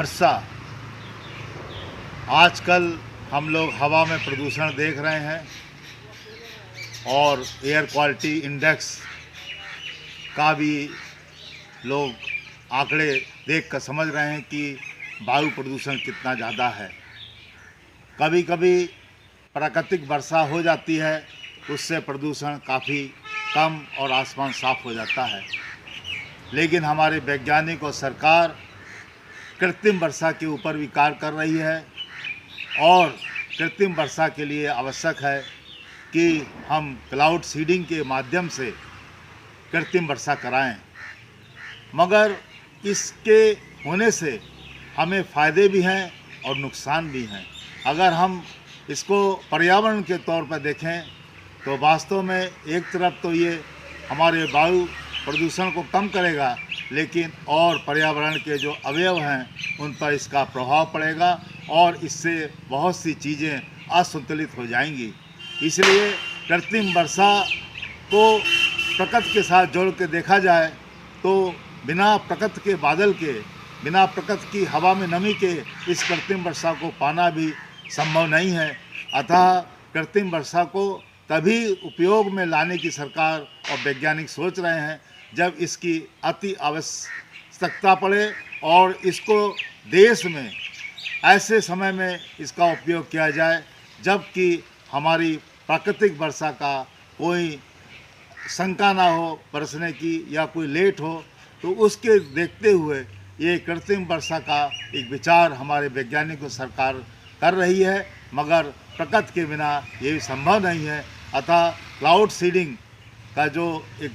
वर्षा। आजकल हम लोग हवा में प्रदूषण देख रहे हैं और एयर क्वालिटी इंडेक्स का भी लोग आंकड़े देखकर समझ रहे हैं कि वायु प्रदूषण कितना ज़्यादा है। कभी कभी प्राकृतिक वर्षा हो जाती है, उससे प्रदूषण काफ़ी कम और आसमान साफ हो जाता है। लेकिन हमारे वैज्ञानिक और सरकार कृत्रिम वर्षा के ऊपर भी कार्य कर रही है और कृत्रिम वर्षा के लिए आवश्यक है कि हम क्लाउड सीडिंग के माध्यम से कृत्रिम वर्षा कराएं। मगर इसके होने से हमें फ़ायदे भी हैं और नुकसान भी हैं। अगर हम इसको पर्यावरण के तौर पर देखें तो वास्तव में एक तरफ तो ये हमारे वायु प्रदूषण को कम करेगा, लेकिन और पर्यावरण के जो अवयव हैं उन पर इसका प्रभाव पड़ेगा और इससे बहुत सी चीज़ें असंतुलित हो जाएंगी। इसलिए कृत्रिम वर्षा को प्रकृति के साथ जोड़ के देखा जाए तो बिना प्रकृति के बादल के, बिना प्रकृति की हवा में नमी के इस कृत्रिम वर्षा को पाना भी संभव नहीं है। अतः कृत्रिम वर्षा को तभी उपयोग में लाने की सरकार और वैज्ञानिक सोच रहे हैं जब इसकी अति आवश्यकता पड़े और इसको देश में ऐसे समय में इसका उपयोग किया जाए जबकि हमारी प्राकृतिक वर्षा का कोई शंका ना हो बरसने की या कोई लेट हो। तो उसके देखते हुए ये कृत्रिम वर्षा का एक विचार हमारे वैज्ञानिक और सरकार कर रही है, मगर प्रकृति के बिना ये संभव नहीं है। अतः क्लाउड सीडिंग का जो एक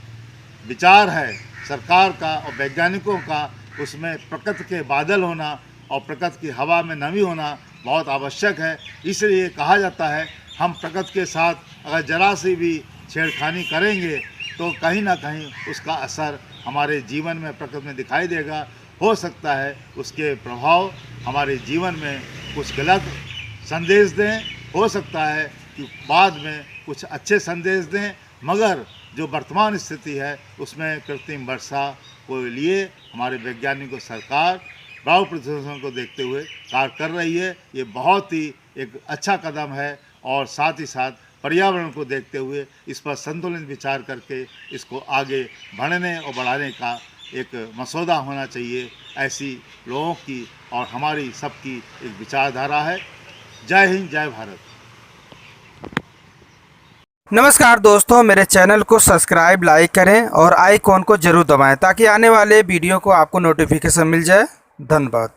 विचार है सरकार का और वैज्ञानिकों का, उसमें प्रकृति के बादल होना और प्रकृति की हवा में नमी होना बहुत आवश्यक है। इसलिए कहा जाता है हम प्रकृति के साथ अगर जरा सी भी छेड़खानी करेंगे तो कहीं ना कहीं उसका असर हमारे जीवन में प्रकृति में दिखाई देगा। हो सकता है उसके प्रभाव हमारे जीवन में कुछ गलत संदेश दें, हो सकता है कि बाद में कुछ अच्छे संदेश दें, मगर जो वर्तमान स्थिति है उसमें कृत्रिम वर्षा को लिए हमारे वैज्ञानिक और सरकार वायु प्रदूषण को देखते हुए कार्य कर रही है। ये बहुत ही एक अच्छा कदम है और साथ ही साथ पर्यावरण को देखते हुए इस पर संतुलित विचार करके इसको आगे बढ़ने और बढ़ाने का एक मसौदा होना चाहिए। ऐसी लोगों की और हमारी सबकी एक विचारधारा है। जय हिंद, जय भारत। नमस्कार दोस्तों, मेरे चैनल को सब्सक्राइब, लाइक करें और आइकॉन को जरूर दबाएं ताकि आने वाले वीडियो को आपको नोटिफिकेशन मिल जाए। धन्यवाद।